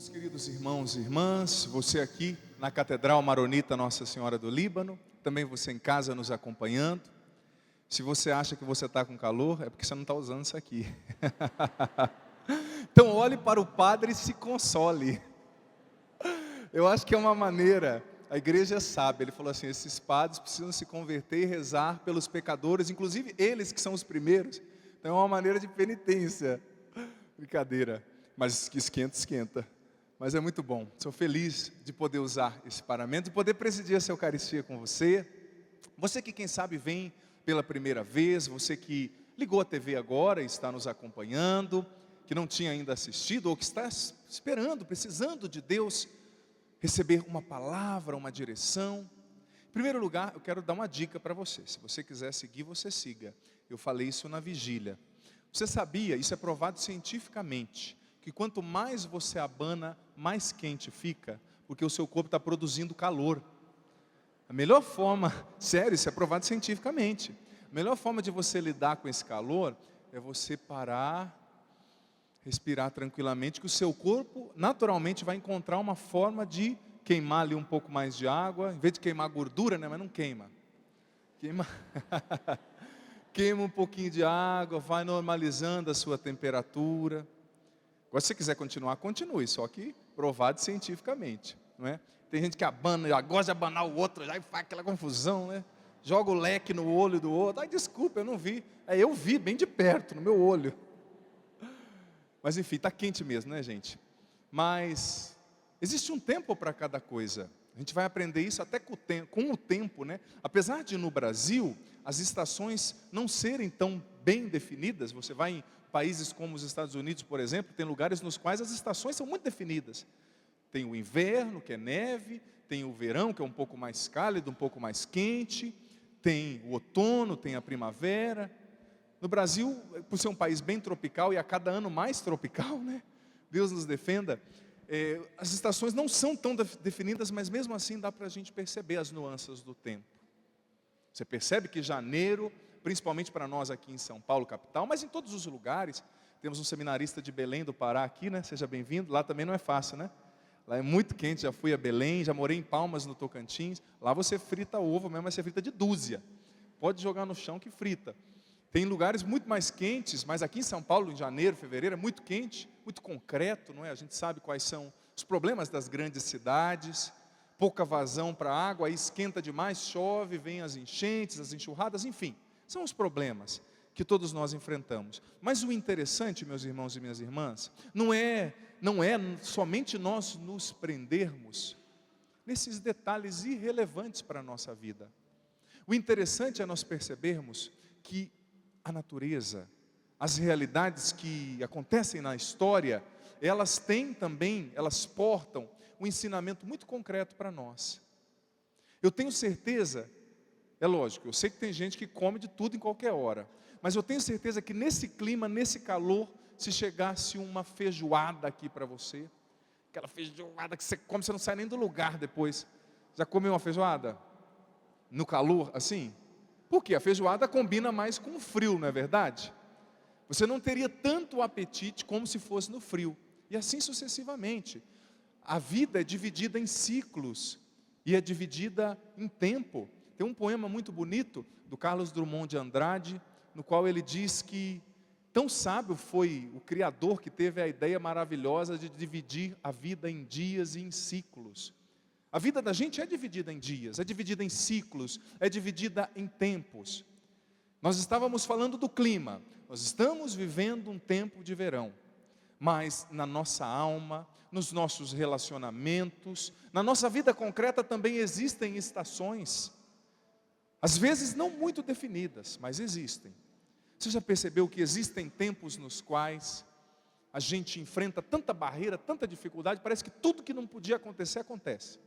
Meus queridos irmãos e irmãs, você aqui na Catedral Maronita Nossa Senhora do Líbano, também você em casa nos acompanhando. Se você acha que você está com calor, é porque você não está usando isso aqui. Então olhe para o padre e se console. Eu acho que é uma maneira, a igreja sabe, ele falou assim, esses padres precisam se converter e rezar pelos pecadores, inclusive eles que são os primeiros. Então é uma maneira de penitência. Brincadeira, mas que esquenta, esquenta. Mas é muito bom, sou feliz de poder usar esse paramento, de poder presidir essa Eucaristia com você. Você que quem sabe vem pela primeira vez, você que ligou a TV agora e está nos acompanhando, que não tinha ainda assistido ou que está esperando, precisando de Deus, receber uma palavra, uma direção. Em primeiro lugar, eu quero dar uma dica para você, se você quiser seguir, você siga. Eu falei isso na vigília. Você sabia, isso é provado cientificamente, que quanto mais você abana, mais quente fica, porque o seu corpo está produzindo calor. A melhor forma, sério, isso é provado cientificamente, a melhor forma de você lidar com esse calor é você parar, respirar tranquilamente, que o seu corpo naturalmente vai encontrar uma forma de queimar ali um pouco mais de água, em vez de queimar gordura, né, mas não queima. Queima um pouquinho de água, vai normalizando a sua temperatura. Agora, se você quiser continuar, continue, só que provado cientificamente, não é? Tem gente que abana, já gosta de abanar o outro, já faz aquela confusão, né? Joga o leque no olho do outro. Ai, desculpa, eu não vi. Eu vi bem de perto, no meu olho. Mas enfim, está quente mesmo, né, gente? Mas existe um tempo para cada coisa. A gente vai aprender isso até com o tempo, né? Apesar de no Brasil, as estações não serem tão bem definidas, você vai em países como os Estados Unidos, por exemplo, tem lugares nos quais as estações são muito definidas. Tem o inverno, que é neve, tem o verão, que é um pouco mais cálido, um pouco mais quente, tem o outono, tem a primavera. No Brasil, por ser um país bem tropical e a cada ano mais tropical, né? Deus nos defenda, as estações não são tão definidas, mas mesmo assim dá para a gente perceber as nuances do tempo. Você percebe que janeiro, principalmente para nós aqui em São Paulo, capital, mas em todos os lugares, temos um seminarista de Belém do Pará aqui, né? Seja bem-vindo. Lá também não é fácil, né? Lá é muito quente, já fui a Belém, já morei em Palmas, no Tocantins. Lá você frita ovo mesmo, mas você frita de dúzia. Pode jogar no chão que frita. Tem lugares muito mais quentes, mas aqui em São Paulo, em janeiro, fevereiro, é muito quente, muito concreto, não é? A gente sabe quais são os problemas das grandes cidades, pouca vazão para a água, aí esquenta demais, chove, vem as enchentes, as enxurradas, enfim. São os problemas que todos nós enfrentamos. Mas o interessante, meus irmãos e minhas irmãs, não é somente nós nos prendermos nesses detalhes irrelevantes para a nossa vida. O interessante é nós percebermos que a natureza, as realidades que acontecem na história, elas têm também, elas portam um ensinamento muito concreto para nós. Eu tenho certeza, é lógico, eu sei que tem gente que come de tudo em qualquer hora, mas eu tenho certeza que nesse clima, nesse calor, se chegasse uma feijoada aqui para você, aquela feijoada que você come, você não sai nem do lugar depois. Já comeu uma feijoada? No calor, assim? Porque a feijoada combina mais com o frio, não é verdade? Você não teria tanto apetite como se fosse no frio. E assim sucessivamente. A vida é dividida em ciclos e é dividida em tempo. Tem um poema muito bonito do Carlos Drummond de Andrade, no qual ele diz que tão sábio foi o Criador que teve a ideia maravilhosa de dividir a vida em dias e em ciclos. A vida da gente é dividida em dias, é dividida em ciclos, é dividida em tempos. Nós estávamos falando do clima, nós estamos vivendo um tempo de verão, mas na nossa alma, nos nossos relacionamentos, na nossa vida concreta também existem estações, às vezes não muito definidas, mas existem. Você já percebeu que existem tempos nos quais a gente enfrenta tanta barreira, tanta dificuldade, parece que tudo que não podia acontecer, acontece.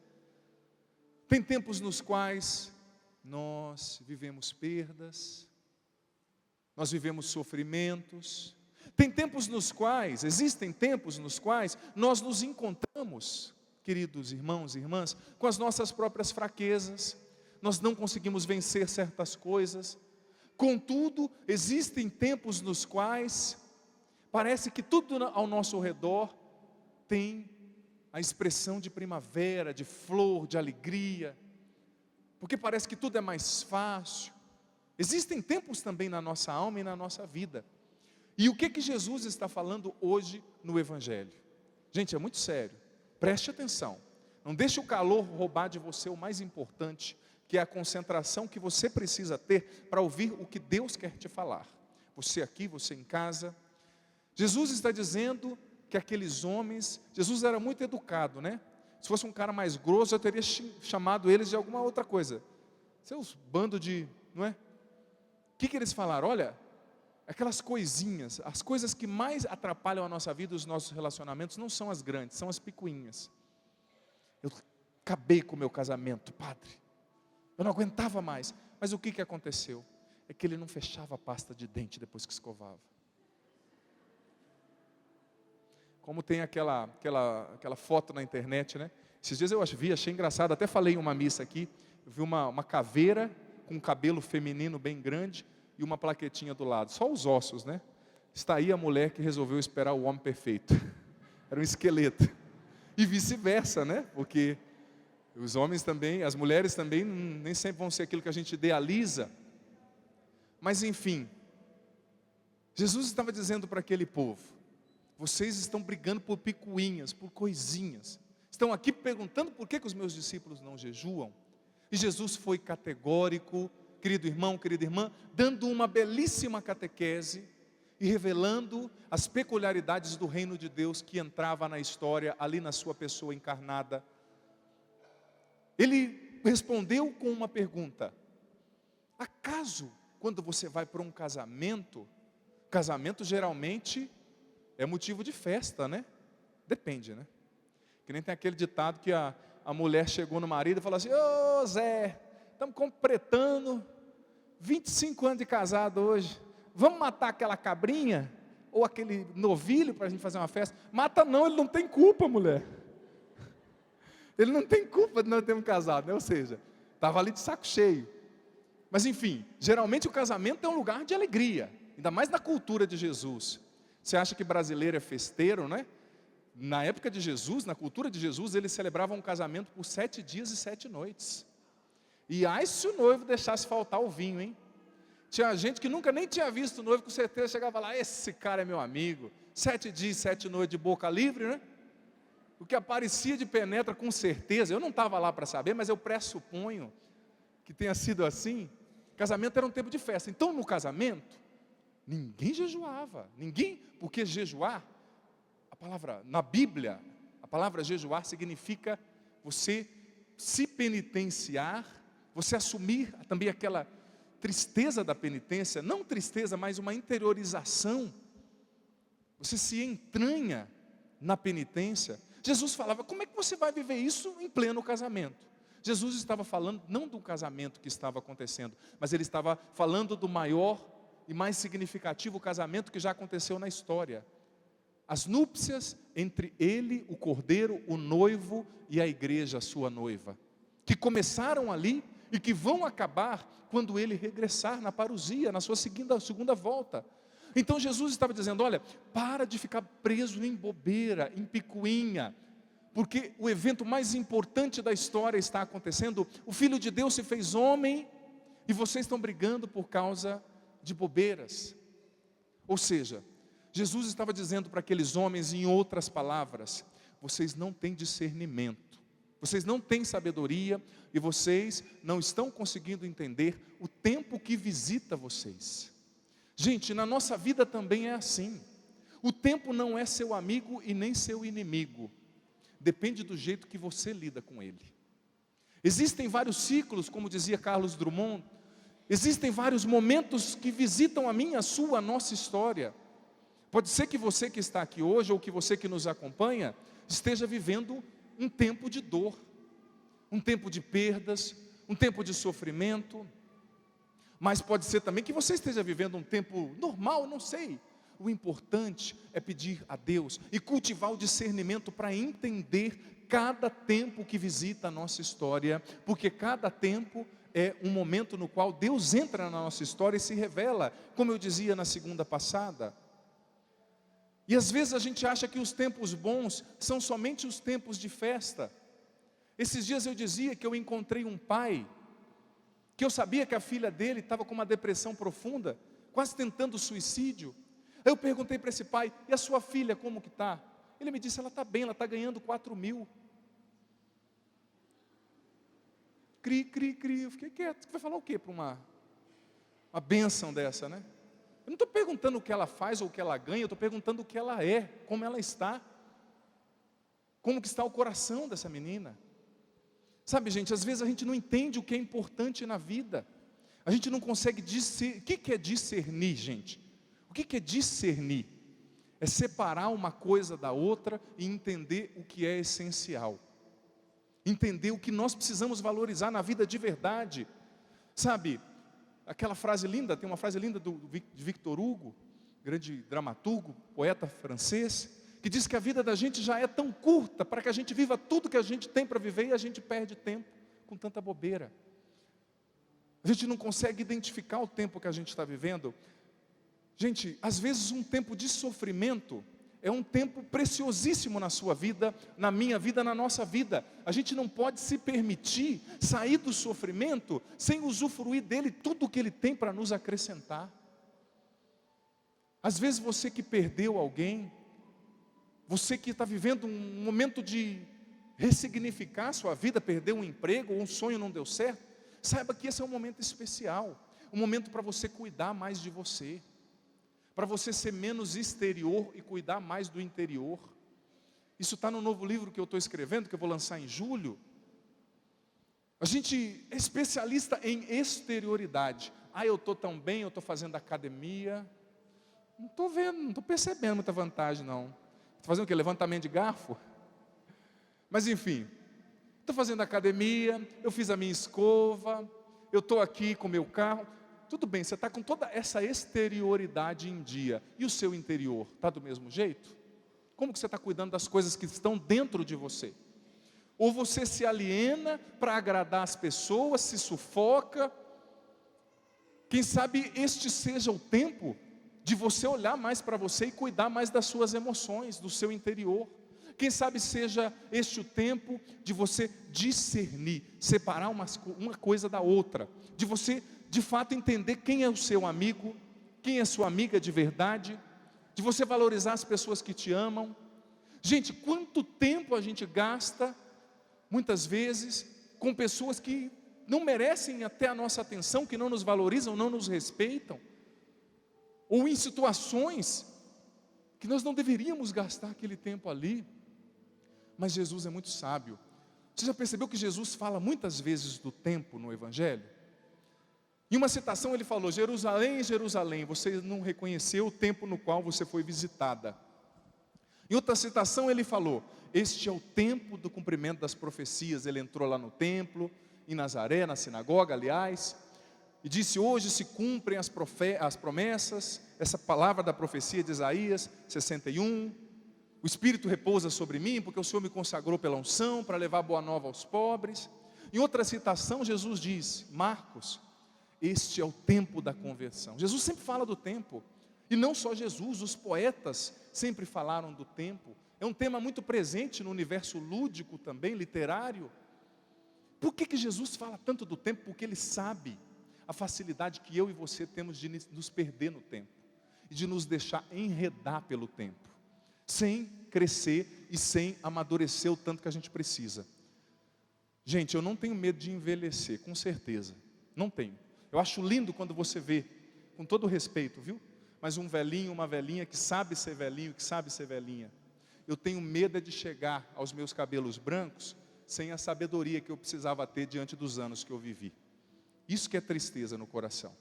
Tem tempos nos quais nós vivemos perdas, nós vivemos sofrimentos. Existem tempos nos quais nós nos encontramos, queridos irmãos e irmãs, com as nossas próprias fraquezas, nós não conseguimos vencer certas coisas. Contudo, existem tempos nos quais parece que tudo ao nosso redor tem a expressão de primavera, de flor, de alegria, porque parece que tudo é mais fácil. Existem tempos também na nossa alma e na nossa vida. E o que Jesus está falando hoje no Evangelho? Gente, é muito sério, preste atenção. Não deixe o calor roubar de você o mais importante, que é a concentração que você precisa ter para ouvir o que Deus quer te falar. Você aqui, você em casa. Jesus está dizendo que aqueles homens, Jesus era muito educado, né? Se fosse um cara mais grosso, eu teria chamado eles de alguma outra coisa. Seus bando de, não é? O que eles falaram? Olha, aquelas coisinhas, as coisas que mais atrapalham a nossa vida, os nossos relacionamentos, não são as grandes, são as picuinhas. Eu acabei com o meu casamento, padre. Eu não aguentava mais. Mas o que aconteceu? É que ele não fechava a pasta de dente depois que escovava. Como tem aquela foto na internet, né? Esses dias eu achei engraçado, até falei em uma missa aqui, eu vi uma caveira com um cabelo feminino bem grande e uma plaquetinha do lado, só os ossos, né? Está aí a mulher que resolveu esperar o homem perfeito. Era um esqueleto. E vice-versa, né? Porque os homens também, as mulheres também, nem sempre vão ser aquilo que a gente idealiza. Mas enfim, Jesus estava dizendo para aquele povo: vocês estão brigando por picuinhas, por coisinhas. Estão aqui perguntando por que os meus discípulos não jejuam. E Jesus foi categórico, querido irmão, querida irmã, dando uma belíssima catequese e revelando as peculiaridades do reino de Deus que entrava na história ali na sua pessoa encarnada. Ele respondeu com uma pergunta: acaso quando você vai para um casamento geralmente é motivo de festa, né? Depende, né? Que nem tem aquele ditado que a mulher chegou no marido e falou assim: ô Zé, estamos completando 25 anos de casado hoje, vamos matar aquela cabrinha, ou aquele novilho para a gente fazer uma festa? Mata não, ele não tem culpa, mulher. Ele não tem culpa de nós termos casado, né? Ou seja, estava ali de saco cheio. Mas enfim, geralmente o casamento é um lugar de alegria, ainda mais na cultura de Jesus. Você acha que brasileiro é festeiro, né? Na época de Jesus, na cultura de Jesus, eles celebravam um casamento por 7 dias e 7 noites. E ai se o noivo deixasse faltar o vinho, hein? Tinha gente que nunca nem tinha visto o noivo, com certeza chegava lá: esse cara é meu amigo. 7 dias e 7 noites de boca livre, né? O que aparecia de penetra, com certeza, eu não estava lá para saber, mas eu pressuponho que tenha sido assim. Casamento era um tempo de festa. Então no casamento, ninguém jejuava, porque jejuar, a palavra, na Bíblia, a palavra jejuar significa você se penitenciar, você assumir também aquela tristeza da penitência, não tristeza, mas uma interiorização, você se entranha na penitência. Jesus falava: como é que você vai viver isso em pleno casamento? Jesus estava falando não do casamento que estava acontecendo, mas ele estava falando do maior e mais significativo casamento que já aconteceu na história. As núpcias entre ele, o cordeiro, o noivo e a igreja, a sua noiva, que começaram ali e que vão acabar quando ele regressar na parousia, na sua segunda volta. Então Jesus estava dizendo: olha, para de ficar preso em bobeira, em picuinha, porque o evento mais importante da história está acontecendo. O Filho de Deus se fez homem e vocês estão brigando por causa de bobeiras. Ou seja, Jesus estava dizendo para aqueles homens, em outras palavras: vocês não têm discernimento, vocês não têm sabedoria e vocês não estão conseguindo entender o tempo que visita vocês. Gente, na nossa vida também é assim. O tempo não é seu amigo e nem seu inimigo. Depende do jeito que você lida com ele. Existem vários ciclos, como dizia Carlos Drummond. Existem vários momentos que visitam a minha, a sua, a nossa história. Pode ser que você que está aqui hoje, ou que você que nos acompanha, esteja vivendo um tempo de dor, um tempo de perdas, um tempo de sofrimento. Mas pode ser também que você esteja vivendo um tempo normal, não sei. O importante é pedir a Deus e cultivar o discernimento para entender cada tempo que visita a nossa história, porque cada tempo é um momento no qual Deus entra na nossa história e se revela, como eu dizia na segunda passada. E às vezes a gente acha que os tempos bons são somente os tempos de festa. Esses dias eu dizia que eu encontrei um pai, que eu sabia que a filha dele estava com uma depressão profunda, quase tentando suicídio. Aí eu perguntei para esse pai: e a sua filha como que está? Ele me disse: ela está bem, ela está ganhando 4.000. Eu fiquei quieto. Você vai falar o quê para uma bênção dessa, né? Eu não estou perguntando o que ela faz ou o que ela ganha, eu estou perguntando o que ela é, como ela está. Como que está o coração dessa menina. Sabe, gente, às vezes a gente não entende o que é importante na vida. A gente não consegue discernir. O que é discernir, gente? O que é discernir? É separar uma coisa da outra e entender o que é essencial. Entender o que nós precisamos valorizar na vida de verdade. Sabe, aquela frase linda, tem uma frase linda de Victor Hugo, grande dramaturgo, poeta francês, que diz que a vida da gente já é tão curta para que a gente viva tudo que a gente tem para viver e a gente perde tempo com tanta bobeira. A gente não consegue identificar o tempo que a gente está vivendo. Gente, às vezes um tempo de sofrimento é um tempo preciosíssimo na sua vida, na minha vida, na nossa vida. A gente não pode se permitir sair do sofrimento sem usufruir dele tudo o que ele tem para nos acrescentar. Às vezes você que perdeu alguém, você que está vivendo um momento de ressignificar a sua vida, perdeu um emprego ou um sonho não deu certo, saiba que esse é um momento especial, um momento para você cuidar mais de você, para você ser menos exterior e cuidar mais do interior. Isso está no novo livro que eu estou escrevendo, que eu vou lançar em julho. A gente é especialista em exterioridade. Eu estou tão bem, eu estou fazendo academia. Não estou vendo, não estou percebendo muita vantagem não. Estou fazendo o quê? Levantamento de garfo? Mas enfim, estou fazendo academia, eu fiz a minha escova, eu estou aqui com o meu carro. Tudo bem, você está com toda essa exterioridade em dia. E o seu interior, está do mesmo jeito? Como que você está cuidando das coisas que estão dentro de você? Ou você se aliena para agradar as pessoas, se sufoca? Quem sabe este seja o tempo de você olhar mais para você e cuidar mais das suas emoções, do seu interior. Quem sabe seja este o tempo de você discernir, separar uma coisa da outra, de você de fato entender quem é o seu amigo, quem é sua amiga de verdade, de você valorizar as pessoas que te amam. Gente, quanto tempo a gente gasta, muitas vezes, com pessoas que não merecem até a nossa atenção, que não nos valorizam, não nos respeitam, ou em situações que nós não deveríamos gastar aquele tempo ali. Mas Jesus é muito sábio. Você já percebeu que Jesus fala muitas vezes do tempo no Evangelho? Em uma citação ele falou: Jerusalém, Jerusalém, você não reconheceu o tempo no qual você foi visitada. Em outra citação ele falou: este é o tempo do cumprimento das profecias. Ele entrou lá no templo, em Nazaré, na sinagoga, aliás, e disse: hoje se cumprem as promessas, essa palavra da profecia de Isaías 61, o Espírito repousa sobre mim, porque o Senhor me consagrou pela unção, para levar boa nova aos pobres. Em outra citação Jesus diz, Marcos: este é o tempo da conversão. Jesus sempre fala do tempo, e não só Jesus, os poetas sempre falaram do tempo. É um tema muito presente no universo lúdico também, literário. Por que Jesus fala tanto do tempo? Porque Ele sabe a facilidade que eu e você temos de nos perder no tempo, e de nos deixar enredar pelo tempo, sem crescer e sem amadurecer o tanto que a gente precisa. Gente, eu não tenho medo de envelhecer, com certeza, não tenho. Eu acho lindo quando você vê, com todo respeito, viu? Mas um velhinho, uma velhinha que sabe ser velhinho, que sabe ser velhinha. Eu tenho medo de chegar aos meus cabelos brancos sem a sabedoria que eu precisava ter diante dos anos que eu vivi. Isso que é tristeza no coração.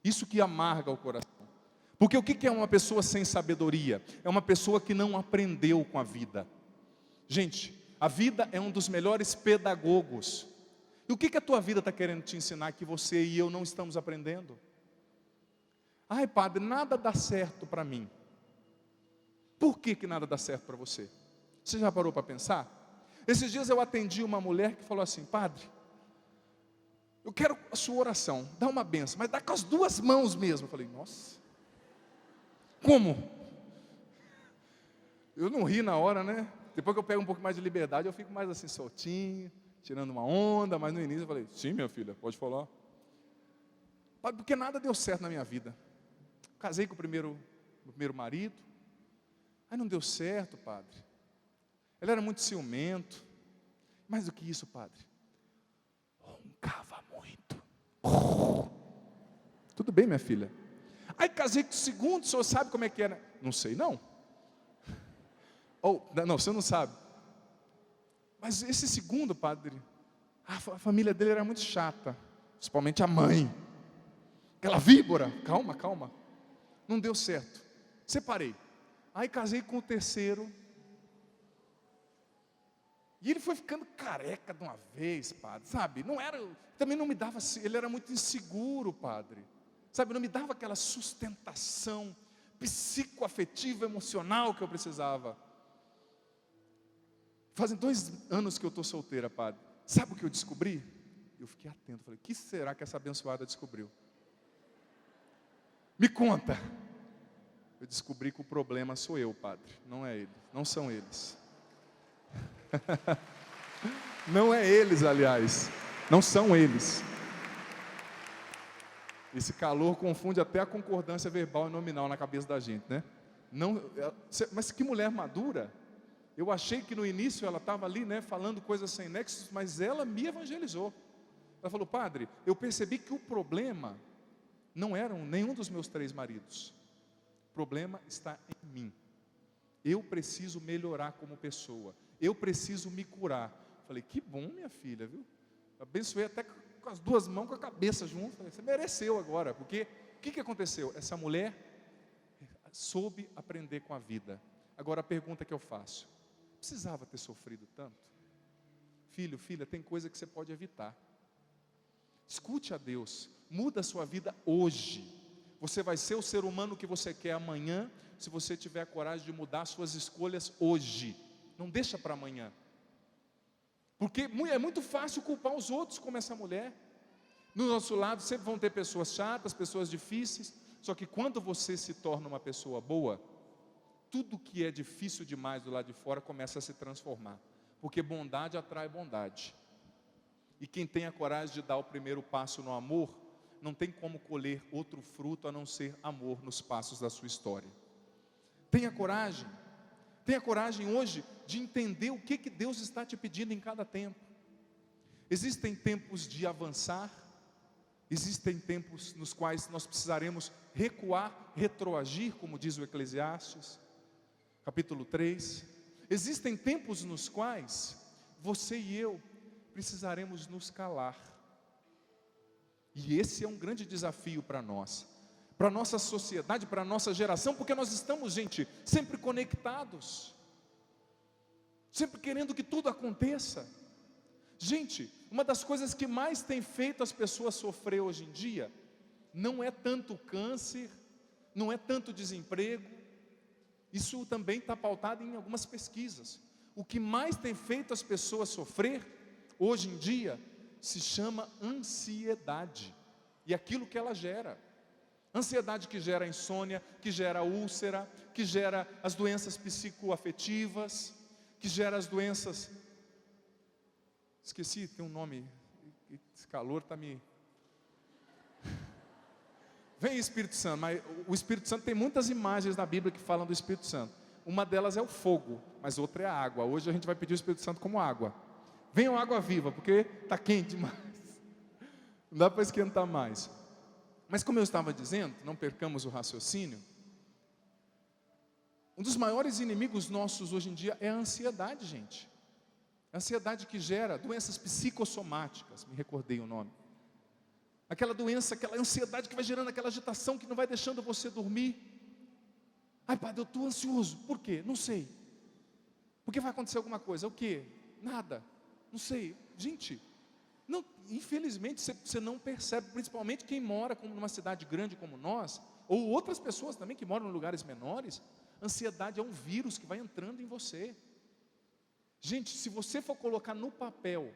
Isso que amarga o coração. Porque o que é uma pessoa sem sabedoria? É uma pessoa que não aprendeu com a vida. Gente, a vida é um dos melhores pedagogos. E o que a tua vida está querendo te ensinar que você e eu não estamos aprendendo? Ai, padre, nada dá certo para mim. Por que nada dá certo para você? Você já parou para pensar? Esses dias eu atendi uma mulher que falou assim: padre, eu quero a sua oração, dá uma benção, mas dá com as duas mãos mesmo. Eu falei: nossa, como? Eu não ri na hora, né? Depois que eu pego um pouco mais de liberdade, eu fico mais assim, soltinho, tirando uma onda, mas no início eu falei, sim, minha filha, pode falar. Porque nada deu certo na minha vida. Casei com o primeiro marido, aí não deu certo, padre. Ele era muito ciumento. Mais do que isso, padre, roncava muito. Tudo bem, minha filha. Aí casei com o segundo, o senhor sabe como é que era? Não sei, não. Não, você não sabe. Mas esse segundo, padre, a família dele era muito chata, principalmente a mãe. Aquela víbora, calma. Não deu certo. Separei. Aí casei com o terceiro. E ele foi ficando careca de uma vez, padre, sabe? Também não me dava, ele era muito inseguro, padre. Sabe, não me dava aquela sustentação psicoafetiva, emocional que eu precisava. Fazem 2 anos que eu estou solteira, padre. Sabe o que eu descobri? Eu fiquei atento, falei, o que será que essa abençoada descobriu? Me conta. Eu descobri que o problema sou eu, padre, não é ele, não são eles. Não é eles, aliás, não são eles. Esse calor confunde até a concordância verbal e nominal na cabeça da gente, né? Mas que mulher madura. Eu achei que no início ela estava ali, né, falando coisas sem nexos, mas ela me evangelizou. Ela falou, padre, eu percebi que o problema não eram nenhum dos meus 3 maridos. O problema está em mim. Eu preciso melhorar como pessoa. Eu preciso me curar. Falei, que bom, minha filha, viu? Abençoei até com as 2 mãos, com a cabeça junto. Falei, você mereceu agora, porque o que aconteceu? Essa mulher soube aprender com a vida. Agora a pergunta que eu faço, precisava ter sofrido tanto? Filho, filha, tem coisa que você pode evitar. Escute a Deus, muda a sua vida hoje. Você vai ser o ser humano que você quer amanhã, se você tiver a coragem de mudar suas escolhas hoje. Não deixa para amanhã. Porque é muito fácil culpar os outros como essa mulher. No nosso lado sempre vão ter pessoas chatas, pessoas difíceis. Só que quando você se torna uma pessoa boa, tudo que é difícil demais do lado de fora começa a se transformar. Porque bondade atrai bondade. E quem tem a coragem de dar o primeiro passo no amor, não tem como colher outro fruto a não ser amor nos passos da sua história. Tenha coragem hoje de entender o que Deus está te pedindo em cada tempo. Existem tempos de avançar, existem tempos nos quais nós precisaremos recuar, retroagir, como diz o Eclesiastes, capítulo 3. Existem tempos nos quais você e eu precisaremos nos calar. E esse é um grande desafio para nós, para a nossa sociedade, para a nossa geração, porque nós estamos, gente, sempre conectados, sempre querendo que tudo aconteça. Gente, uma das coisas que mais tem feito as pessoas sofrer hoje em dia, não é tanto câncer, não é tanto desemprego, isso também está pautado em algumas pesquisas. O que mais tem feito as pessoas sofrer, hoje em dia, se chama ansiedade, e aquilo que ela gera. Ansiedade que gera insônia, que gera úlcera, que gera as doenças psicoafetivas, que gera as doenças... Esqueci, tem um nome, esse calor está me... Vem Espírito Santo, mas o Espírito Santo tem muitas imagens na Bíblia que falam do Espírito Santo. Uma delas é o fogo, mas outra é a água. Hoje a gente vai pedir o Espírito Santo como água. Venham água viva, porque está quente demais. Não dá para esquentar mais. Mas como eu estava dizendo, não percamos o raciocínio. Um dos maiores inimigos nossos hoje em dia é a ansiedade, gente. A ansiedade que gera doenças psicossomáticas, me recordei o nome. Aquela doença, aquela ansiedade que vai gerando aquela agitação que não vai deixando você dormir. Ai, padre, eu estou ansioso. Por quê? Não sei. Porque vai acontecer alguma coisa. O quê? Nada. Não sei. Gente, não, infelizmente você não percebe, principalmente quem mora numa cidade grande como nós, ou outras pessoas também que moram em lugares menores. Ansiedade é um vírus que vai entrando em você. Gente, se você for colocar no papel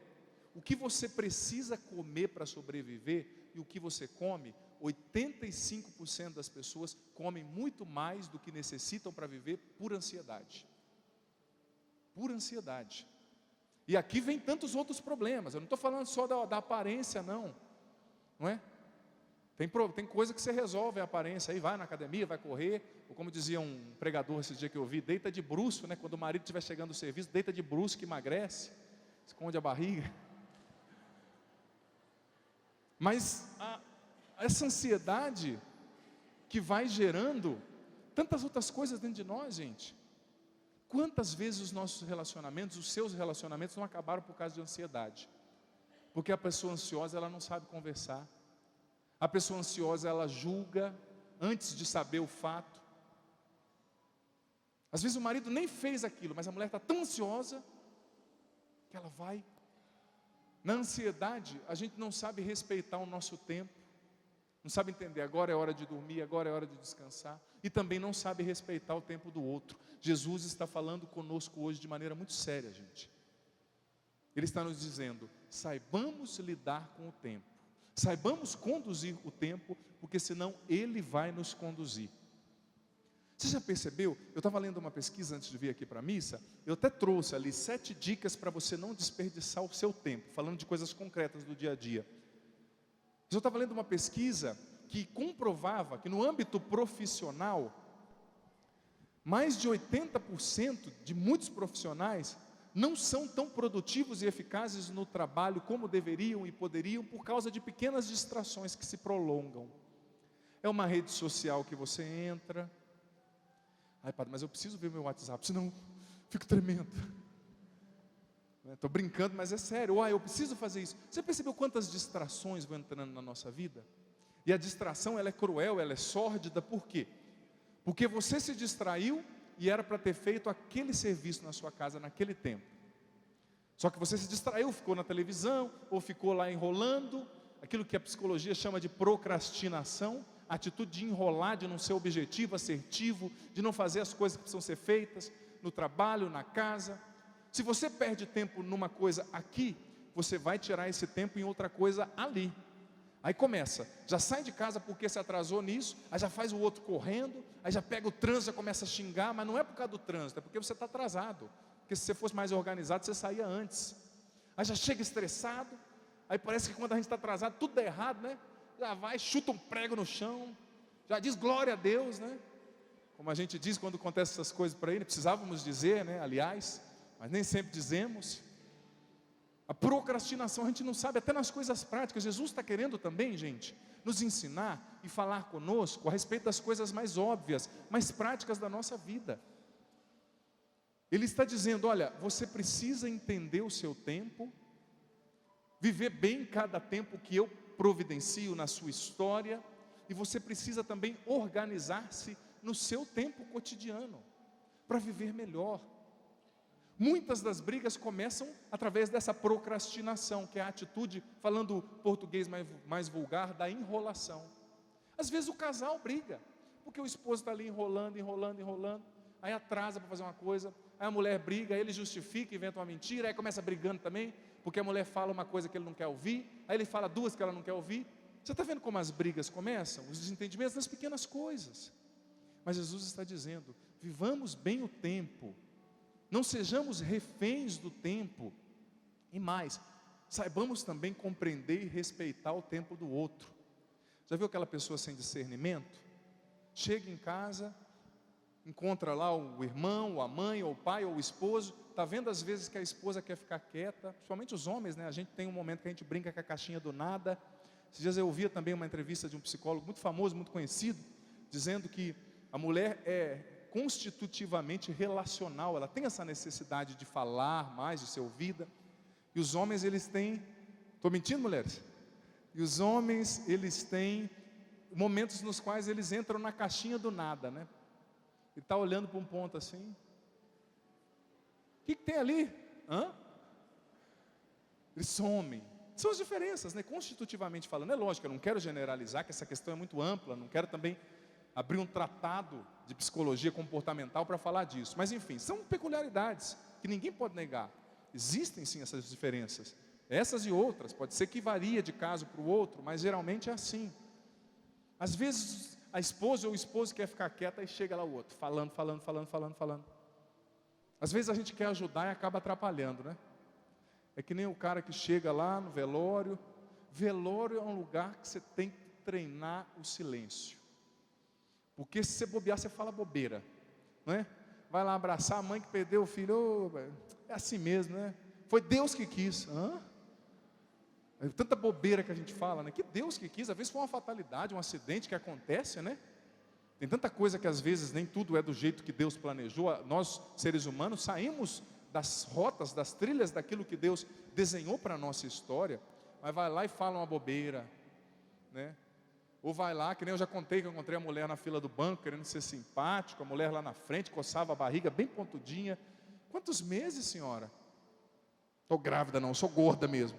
o que você precisa comer para sobreviver e o que você come, 85% das pessoas comem muito mais do que necessitam para viver por ansiedade. Pura ansiedade. E aqui vem tantos outros problemas. Eu não estou falando só da aparência, não é? Tem coisa que você resolve a aparência, aí vai na academia, vai correr, ou como dizia um pregador esse dia que eu vi, deita de bruço, né? Quando o marido estiver chegando do serviço, deita de bruço que emagrece, esconde a barriga. Mas essa ansiedade que vai gerando tantas outras coisas dentro de nós, gente. Quantas vezes os nossos relacionamentos, os seus relacionamentos não acabaram por causa de ansiedade? Porque a pessoa ansiosa, ela não sabe conversar. A pessoa ansiosa, ela julga antes de saber o fato. Às vezes o marido nem fez aquilo, mas a mulher está tão ansiosa que ela vai. Na ansiedade, a gente não sabe respeitar o nosso tempo. Não sabe entender, agora é hora de dormir, agora é hora de descansar. E também não sabe respeitar o tempo do outro. Jesus está falando conosco hoje de maneira muito séria, gente. Ele está nos dizendo, saibamos lidar com o tempo. Saibamos conduzir o tempo, porque senão Ele vai nos conduzir. Você já percebeu? Eu estava lendo uma pesquisa antes de vir aqui para a missa. Eu até trouxe ali 7 dicas para você não desperdiçar o seu tempo. Falando de coisas concretas do dia a dia. Mas eu estava lendo uma pesquisa que comprovava que no âmbito profissional, mais de 80% de muitos profissionais não são tão produtivos e eficazes no trabalho como deveriam e poderiam por causa de pequenas distrações que se prolongam. É uma rede social que você entra. Ai, padre, mas eu preciso ver meu WhatsApp, senão fico tremendo. Estou brincando, mas é sério. Eu preciso fazer isso. Você percebeu quantas distrações vão entrando na nossa vida? E a distração, ela é cruel, ela é sórdida. Por quê? Porque você se distraiu e era para ter feito aquele serviço na sua casa naquele tempo. Só que você se distraiu, ficou na televisão, ou ficou lá enrolando, aquilo que a psicologia chama de procrastinação, a atitude de enrolar, de não ser objetivo, assertivo, de não fazer as coisas que precisam ser feitas, no trabalho, na casa. Se você perde tempo numa coisa aqui, você vai tirar esse tempo em outra coisa ali. Aí começa, já sai de casa porque se atrasou nisso, aí já faz o outro correndo, aí já pega o trânsito, já começa a xingar, mas não é por causa do trânsito, é porque você está atrasado. Porque se você fosse mais organizado, você saía antes. Aí já chega estressado, aí parece que quando a gente está atrasado, tudo dá errado, né? Já vai, chuta um prego no chão, já diz glória a Deus, né? Como a gente diz quando acontecem essas coisas por aí, né? Precisávamos dizer, né? Aliás, mas nem sempre dizemos. A procrastinação a gente não sabe, até nas coisas práticas. Jesus está querendo também, gente, nos ensinar e falar conosco a respeito das coisas mais óbvias, mais práticas da nossa vida. Ele está dizendo, olha, você precisa entender o seu tempo, viver bem cada tempo que eu providencio na sua história, e você precisa também organizar-se no seu tempo cotidiano, para viver melhor. Muitas das brigas começam através dessa procrastinação, que é a atitude, falando português mais vulgar, da enrolação. Às vezes o casal briga, porque o esposo está ali enrolando, aí atrasa para fazer uma coisa, aí a mulher briga, aí ele justifica, inventa uma mentira, aí começa brigando também, porque a mulher fala uma coisa que ele não quer ouvir, aí ele fala duas que ela não quer ouvir. Você está vendo como as brigas começam? Os desentendimentos nas pequenas coisas. Mas Jesus está dizendo, vivamos bem o tempo, não sejamos reféns do tempo, e mais, saibamos também compreender e respeitar o tempo do outro. Já viu aquela pessoa sem discernimento? Chega em casa, encontra lá o irmão, ou a mãe, ou o pai, ou o esposo, está vendo às vezes que a esposa quer ficar quieta, principalmente os homens, né? A gente tem um momento que a gente brinca com a caixinha do nada. Esses dias eu ouvia também uma entrevista de um psicólogo muito famoso, muito conhecido, dizendo que a mulher é constitutivamente relacional, ela tem essa necessidade de falar mais, de ser ouvida, e os homens eles têm, estou mentindo, mulheres? E os homens eles têm momentos nos quais eles entram na caixinha do nada, né? E está olhando para um ponto assim, o que tem ali? Eles somem. São as diferenças, né? Constitutivamente falando, é lógico, eu não quero generalizar, que essa questão é muito ampla, não quero também abrir um tratado de psicologia comportamental para falar disso, mas enfim, são peculiaridades que ninguém pode negar. Existem sim essas diferenças, essas e outras, pode ser que varia de caso para o outro, mas geralmente é assim. Às vezes a esposa ou o esposo quer ficar quieta e chega lá o outro, falando. Às vezes a gente quer ajudar e acaba atrapalhando, né? É que nem o cara que chega lá no velório. Velório é um lugar que você tem que treinar o silêncio. Porque se você bobear, você fala bobeira, não é? Vai lá abraçar a mãe que perdeu o filho. Oh, é assim mesmo, né? Foi Deus que quis. É tanta bobeira que a gente fala, né? Que Deus que quis. Às vezes foi uma fatalidade, um acidente que acontece, né? Tem tanta coisa que às vezes nem tudo é do jeito que Deus planejou. Nós, seres humanos, saímos das rotas, das trilhas daquilo que Deus desenhou para a nossa história. Mas vai lá e fala uma bobeira, né? Ou vai lá, que nem eu já contei, que eu encontrei a mulher na fila do banco, querendo ser simpático, a mulher lá na frente, coçava a barriga, bem pontudinha. Quantos meses, senhora? Estou grávida não, sou gorda mesmo.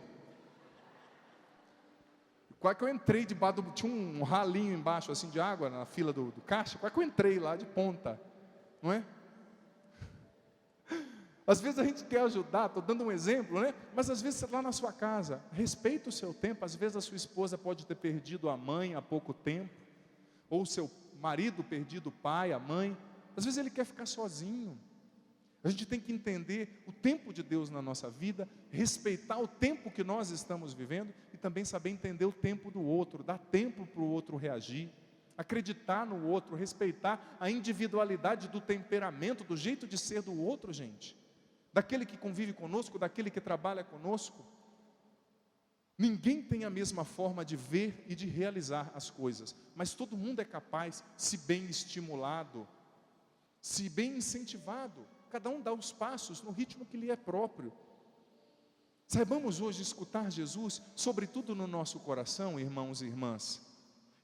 Quase que eu entrei debaixo tinha um ralinho embaixo assim de água na fila do caixa, quase que eu entrei lá de ponta, não é? Às vezes a gente quer ajudar, estou dando um exemplo, né? Mas às vezes lá na sua casa, respeita o seu tempo. Às vezes a sua esposa pode ter perdido a mãe há pouco tempo, ou o seu marido perdido o pai, a mãe. Às vezes ele quer ficar sozinho. A gente tem que entender o tempo de Deus na nossa vida, respeitar o tempo que nós estamos vivendo e também saber entender o tempo do outro, dar tempo para o outro reagir, acreditar no outro, respeitar a individualidade do temperamento, do jeito de ser do outro, gente. Daquele que convive conosco, daquele que trabalha conosco. Ninguém tem a mesma forma de ver e de realizar as coisas, mas todo mundo é capaz, se bem estimulado, se bem incentivado. Cada um dá os passos no ritmo que lhe é próprio. Saibamos hoje escutar Jesus, sobretudo no nosso coração, irmãos e irmãs,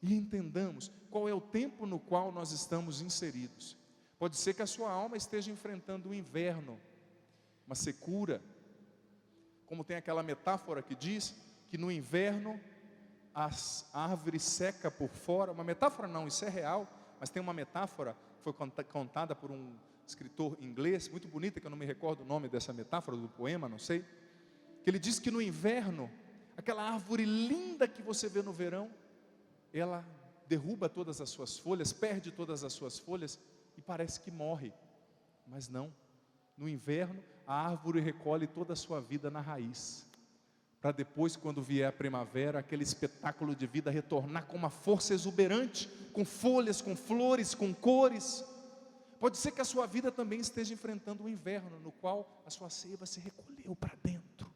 e entendamos qual é o tempo no qual nós estamos inseridos. Pode ser que a sua alma esteja enfrentando o inverno, uma secura, como tem aquela metáfora que diz que no inverno as árvores secam por fora. Uma metáfora não, isso é real, mas tem uma metáfora que foi contada por um escritor inglês, muito bonita, que eu não me recordo o nome dessa metáfora, do poema, não sei, que ele diz que no inverno, aquela árvore linda que você vê no verão, ela derruba todas as suas folhas, perde todas as suas folhas e parece que morre, mas não. No inverno, a árvore recolhe toda a sua vida na raiz, para depois, quando vier a primavera, aquele espetáculo de vida retornar com uma força exuberante, com folhas, com flores, com cores. Pode ser que a sua vida também esteja enfrentando um inverno, no qual a sua seiva se recolheu para dentro,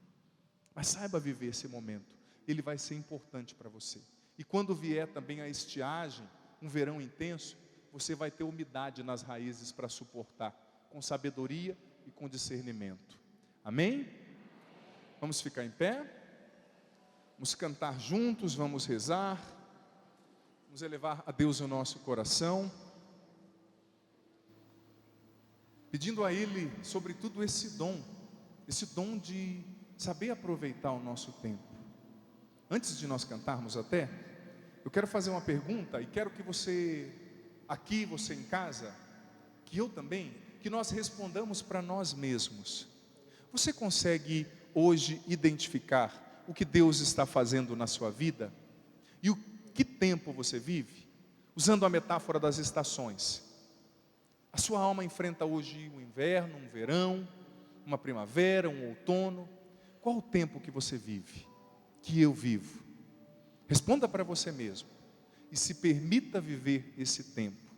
mas saiba viver esse momento, ele vai ser importante para você. E quando vier também a estiagem, um verão intenso, você vai ter umidade nas raízes para suportar, com sabedoria e com discernimento. Amém? Vamos ficar em pé, vamos cantar juntos, vamos rezar, vamos elevar a Deus o nosso coração, pedindo a Ele, sobretudo, esse dom de saber aproveitar o nosso tempo. Antes de nós cantarmos até, eu quero fazer uma pergunta e quero que você, aqui, você em casa, que eu também, que nós respondamos para nós mesmos. Você consegue hoje identificar o que Deus está fazendo na sua vida? E o que tempo você vive? Usando a metáfora das estações. A sua alma enfrenta hoje um inverno, um verão, uma primavera, um outono. Qual o tempo que você vive? Que eu vivo? Responda para você mesmo. E se permita viver esse tempo.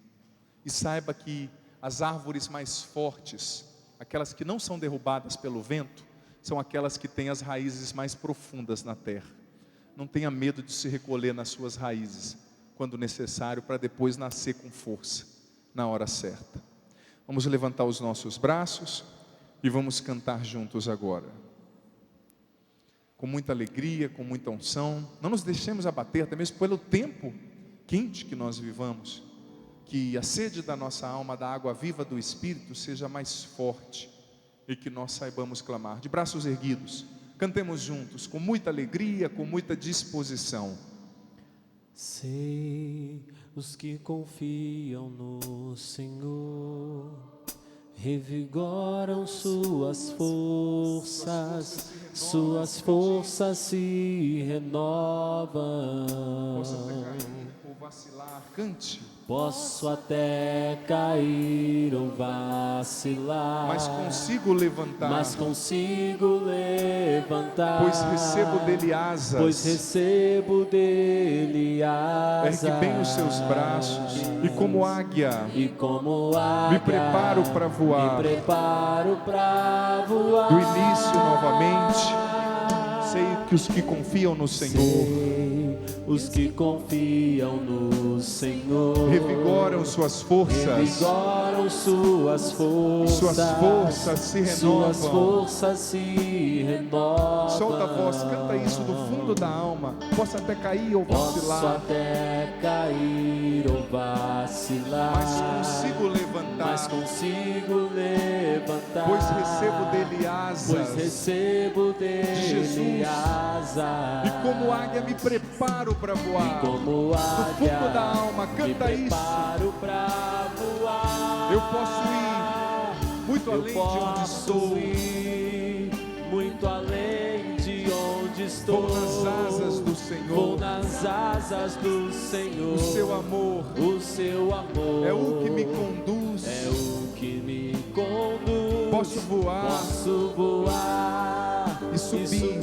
E saiba que as árvores mais fortes, aquelas que não são derrubadas pelo vento, são aquelas que têm as raízes mais profundas na terra. Não tenha medo de se recolher nas suas raízes, quando necessário, para depois nascer com força, na hora certa. Vamos levantar os nossos braços e vamos cantar juntos agora. Com muita alegria, com muita unção. Não nos deixemos abater, até mesmo pelo tempo quente que nós vivamos. Que a sede da nossa alma, da água viva do Espírito, seja mais forte. E que nós saibamos clamar. De braços erguidos, cantemos juntos, com muita alegria, com muita disposição. Sei, os que confiam no Senhor revigoram suas forças se renovam. vacilar, cante. Posso até cair ou vacilar, Mas consigo levantar, mas consigo levantar, pois recebo dele asas. pois recebo dele asas. Ergue bem os seus braços e como águia, e como águia, me preparo para voar. me preparo para voar. Do início novamente, sei que os que confiam no Senhor Sei, os que confiam no Senhor revigoram suas forças. revigoram suas forças. Suas forças se renovam. Suas forças se renovam. Solta a voz, canta isso do fundo da alma. Posso até cair ou Posso vacilar, até cair ou vacilar, mas consigo levantar, mas consigo levantar, pois recebo dele pois asas. recebo dele Jesus. asas. E como águia me preparo para voar. Como Do águia, fundo da alma, me canta isso. preparo pra voar. Eu posso ir muito além de onde estou. Ir muito além de onde estou. Vou nas asas do Vou Senhor. nas asas do Senhor. O seu amor O seu amor é o que me conduz. é o que me conduz. Posso voar Posso voar e subir sem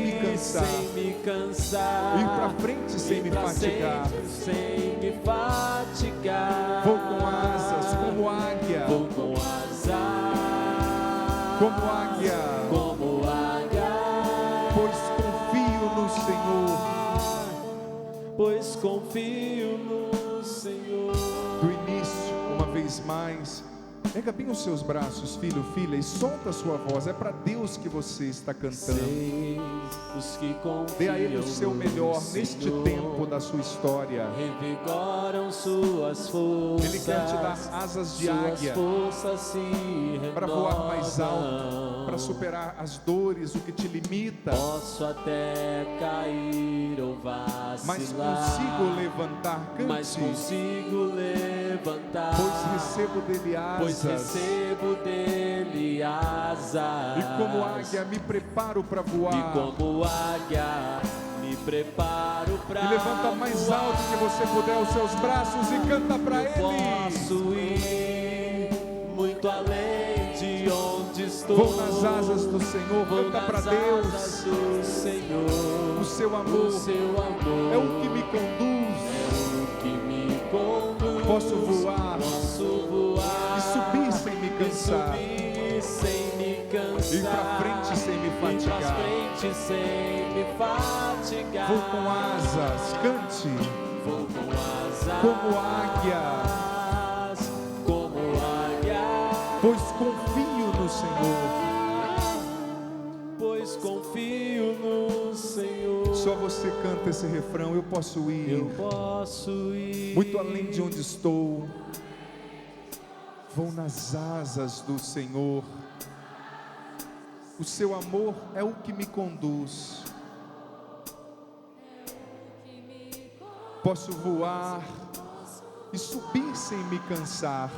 me cansar. sem me cansar. Ir pra frente sem me fatigar. Sem me fatigar. Vou com asas como águia. Vou com asas. Como águia. Como águia. Pois confio no Senhor. Pois confio no Senhor. Do início, uma vez mais, erga bem os seus braços, filho, filha, e solta a sua voz. É para Deus que você está cantando. Sei, os que Dê a Ele o confiam seu no melhor neste Senhor tempo da sua história. revigoram suas forças. Ele quer te dar asas de suas águia forças se renovam. para voar mais alto, para superar as dores, o que te limita. Posso até cair ou vacilar, Mas consigo levantar, mas cante, consigo levantar, pois recebo dele pois asas. recebo dele asas. E como águia me preparo para E voar. como águia me preparo para E levanta mais alto que você puder os seus braços e canta para Ele. Posso ir muito além de onde estou. Vou nas asas do Senhor, Vou canta para nas Deus. asas do Senhor. O seu amor O seu amor é o que me conduz. é o que me conduz. Posso voar Posso voar e subir sem me cansar. E subir sem me cansar. Ir pra frente sem me Ir pra fatigar. frente sem me fatigar. Vou com asas, cante, Vou com asas. como águia, Como águia. pois confio no Senhor. Pois confio no Senhor. Só você canta esse refrão. Eu posso ir Eu posso ir muito além de onde estou. Vou nas asas do Senhor. O seu amor é o que me conduz. Posso voar e subir sem me cansar.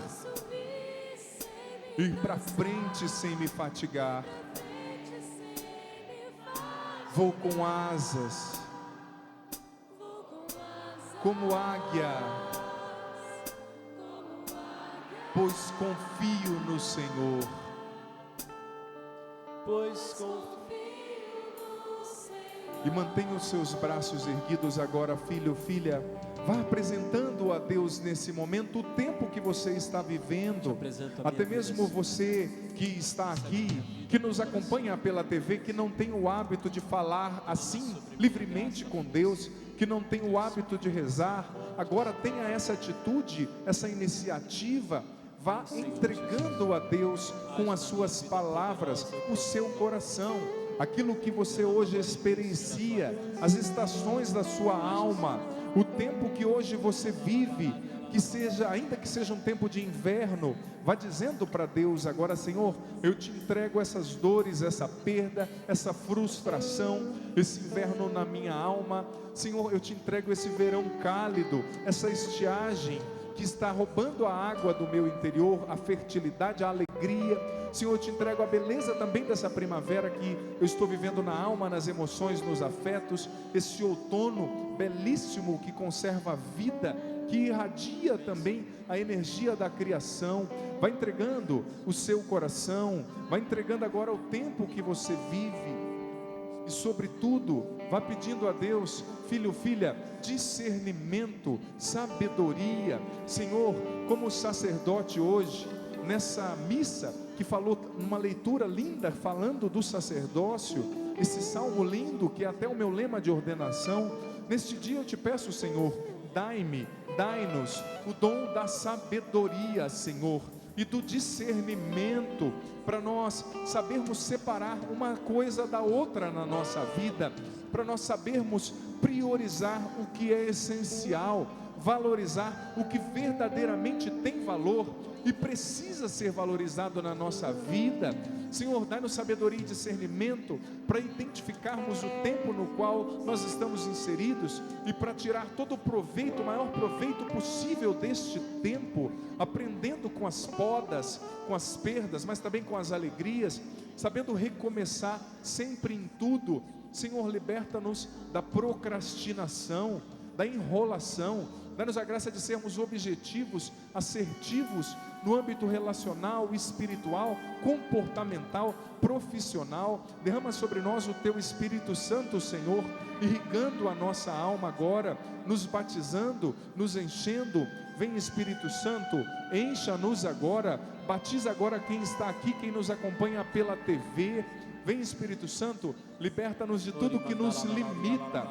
Ir para frente sem me fatigar. Vou com asas, como águia, pois confio no Senhor. Pois confio. E mantenha os seus braços erguidos agora, filho, filha. Vá apresentando a Deus nesse momento o tempo que você está vivendo. apresento a Até minha mesmo vida. você que está aqui, que nos acompanha pela TV, que não tem o hábito de falar assim livremente com Deus, que não tem o hábito de rezar, agora tenha essa atitude, essa iniciativa. Vá entregando a Deus com as suas palavras o seu coração, aquilo que você hoje experiencia, as estações da sua alma, o tempo que hoje você vive, que seja, ainda que seja um tempo de inverno, vá dizendo para Deus agora: Senhor, eu te entrego essas dores, essa perda, essa frustração, esse inverno na minha alma. Senhor, eu te entrego esse verão cálido, essa estiagem que está roubando a água do meu interior, a fertilidade, a alegria. Senhor, eu te entrego a beleza também dessa primavera que eu estou vivendo na alma, nas emoções, nos afetos, esse outono belíssimo que conserva a vida, que irradia também a energia da criação. Vai entregando o seu coração, vai entregando agora o tempo que você vive, e sobretudo, vá pedindo a Deus, filho, filha, discernimento, sabedoria. Senhor, como sacerdote hoje, nessa missa que falou, uma leitura linda, falando do sacerdócio, esse salmo lindo, que é até o meu lema de ordenação, neste dia eu te peço, Senhor, dai-nos o dom da sabedoria, Senhor, e do discernimento, para nós sabermos separar uma coisa da outra na nossa vida, para nós sabermos priorizar o que é essencial, valorizar o que verdadeiramente tem valor e precisa ser valorizado na nossa vida. Senhor, dai-nos sabedoria e discernimento para identificarmos o tempo no qual nós estamos inseridos e para tirar todo o proveito, o maior proveito possível deste tempo, aprendendo com as podas, com as perdas, mas também com as alegrias, sabendo recomeçar sempre em tudo. Senhor, liberta-nos da procrastinação, da enrolação. Dá-nos a graça de sermos objetivos, assertivos no âmbito relacional, espiritual, comportamental, profissional. Derrama sobre nós o Teu Espírito Santo, Senhor, irrigando a nossa alma agora, nos batizando, nos enchendo. Vem, Espírito Santo, encha-nos agora, batiza agora quem está aqui, quem nos acompanha pela TV. Vem, Espírito Santo, liberta-nos de tudo que nos limita,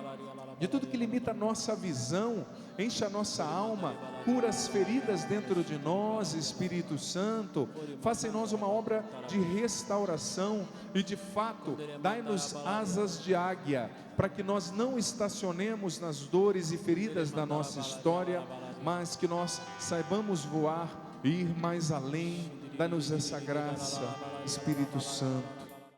de tudo que limita a nossa visão. Enche a nossa alma, cura as feridas dentro de nós, Espírito Santo. Faça em nós uma obra de restauração e de fato, dai-nos asas de águia, para que nós não estacionemos nas dores e feridas da nossa história, mas que nós saibamos voar e ir mais além. Dai-nos essa graça, Espírito Santo.